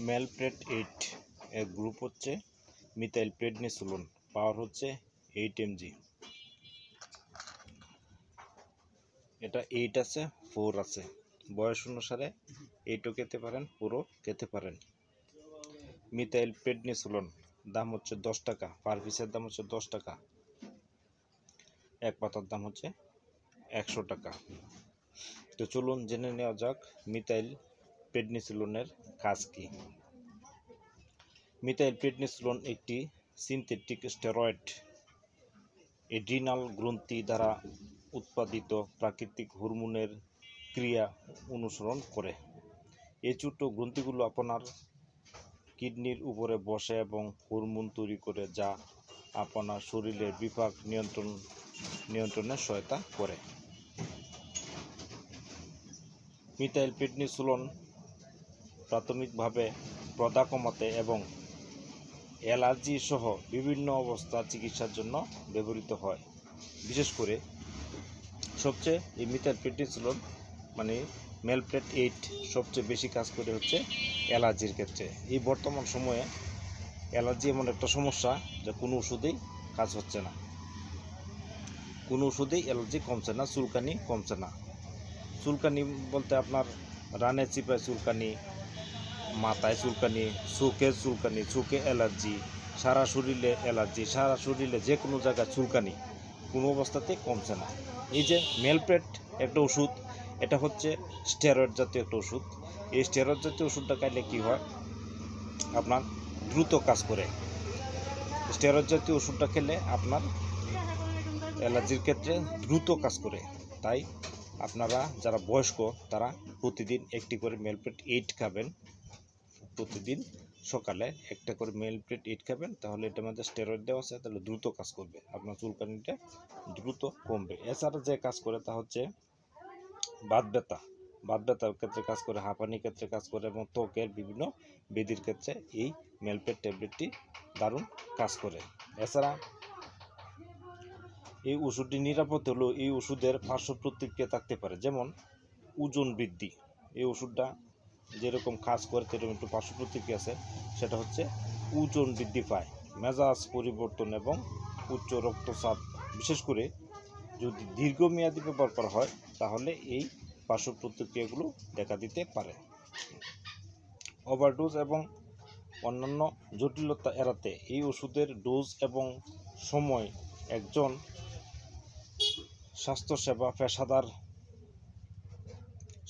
মেলপ্রেট 8 এর গ্রুপ হচ্ছে methyl prednisolone, পাওয়ার হচ্ছে 8 mg। এটা 8 আছে, 4 আছে, বয়স অনুসারে 8ও খেতে পারেন, 4ও খেতে পারেন। মিথাইল প্রেডনিসোলোন দাম হচ্ছে 10 টাকা, পার পিসের দাম হচ্ছে 10 টাকা, এক পাতার দাম হচ্ছে 100 টাকা। তো চলুন জেনে নেওয়া যাক মিথাইল প্রেডনিসোলোনের কাজ কি। মিথাইল প্রেডনিসোলোন একটি সিনথেটিক স্টেরয়েড, এড্রিনাল গ্রন্থি দ্বারা উৎপাদিত প্রাকৃতিক হরমোনের ক্রিয়া অনুসরণ করে। এই ছোট গ্রন্থিগুলো আপনার কিডনির উপরে বসে এবং হরমোন তৈরি করে, যা আপনার শরীরের বিপাক নিয়ন্ত্রণে সহায়তা করে। মিথাইল প্রেডনিসোলোন প্রাথমিকভাবে প্রদাহ কমাতে এবং অ্যালার্জি সহ বিভিন্ন অবস্থা চিকিৎসার জন্য ব্যবহৃত হয়। বিশেষ করে সবচেয়ে এই মিথাইল প্রেডনিসোলোন মানে মেলপ্রেট 8 সবচেয়ে বেশি কাজ করে হচ্ছে অ্যালার্জির ক্ষেত্রে। এই বর্তমান সময়ে অ্যালার্জি এমন একটা সমস্যা যে কোনো ওষুধেই কাজ হচ্ছে না, কোনো ওষুধেই অ্যালার্জি কমছে না, চুলকানি কমছে না। চুলকানি বলতে আপনার রানে চিপায় চুলকানি, মাথায় চুলকানি, চোখে অ্যালার্জি, সারা শরীরে অ্যালার্জি, সারা শরীরে যে কোনো জায়গায় চুলকানি, কোনো অবস্থাতে কমছে না। এই যে মেলপ্রেট একটা ওষুধ, এটা হচ্ছে স্টেরয়েড জাতীয় একটা ওষুধ। এই স্টেরয়েড জাতীয় ওষুধটা খাইলে কী হয়, আপনার দ্রুত কাজ করে। স্টেরয়েড জাতীয় ওষুধটা খেলে আপনার অ্যালার্জির ক্ষেত্রে দ্রুত কাজ করে। তাই আপনারা যারা বয়স্ক তারা প্রতিদিন একটি করে মেলপ্রেট 8 খাবেন, প্রতিদিন সকালে একটা করে মেলপ্রেট 8 খাবেন, তাহলে এটার মধ্যে স্টেরয়েড দেওয়া আছে, তাহলে দ্রুত কাজ করবে, আপনার চুলকানিটা দ্রুত কমবে। এছাড়া যে কাজ করে তা হচ্ছে বাত ব্যথার ক্ষেত্রে কাজ করে, হাঁপানির ক্ষেত্রে কাজ করে এবং ত্বকের বিভিন্ন ব্যাধির ক্ষেত্রে এই মেলপ্রেট ট্যাবলেটটি দারুণ কাজ করে। এছাড়া এই ওষুধটি নিরাপদ হলেও এই ওষুধের পার্শ্ব প্রতিক্রিয়া থাকতে পারে, যেমন ওজন বৃদ্ধি। এই ওষুধটা যেরকম কাজ করে সেরকম একটু পার্শ্ব প্রতিক্রিয়া আছে, সেটা হচ্ছে ওজন বৃদ্ধি পায়, মেজাজ পরিবর্তন এবং উচ্চ রক্তচাপ। বিশেষ করে যদি দীর্ঘমেয়াদী ব্যবহার করা হয় তাহলে এই পার্শ্ব প্রতিক্রিয়াগুলো দেখা দিতে পারে। ওভারডোজ এবং অন্যান্য জটিলতা এড়াতে এই ওষুধের ডোজ এবং সময় একজন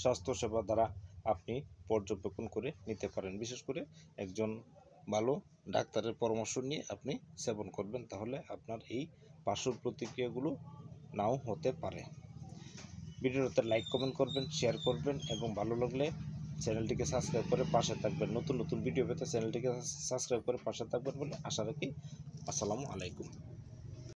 স্বাস্থ্যসেবা দ্বারা আপনি পর্যবেক্ষণ করে নিতে পারেন। বিশেষ করে একজন ভালো ডাক্তারের পরামর্শ নিয়ে আপনি সেবন করবেন, তাহলে আপনার এই পার্শ্ব প্রতিক্রিয়াগুলো নাও হতে পারে। ভিডিওতে লাইক কমেন্ট করবেন, শেয়ার করবেন এবং ভালো লাগলে চ্যানেলটিকে সাবস্ক্রাইব করে পাশে থাকবেন। নতুন ভিডিও পেতে চ্যানেলটিকে সাবস্ক্রাইব করে পাশে থাকবেন বলে আশা রাখি। আসসালামু আলাইকুম।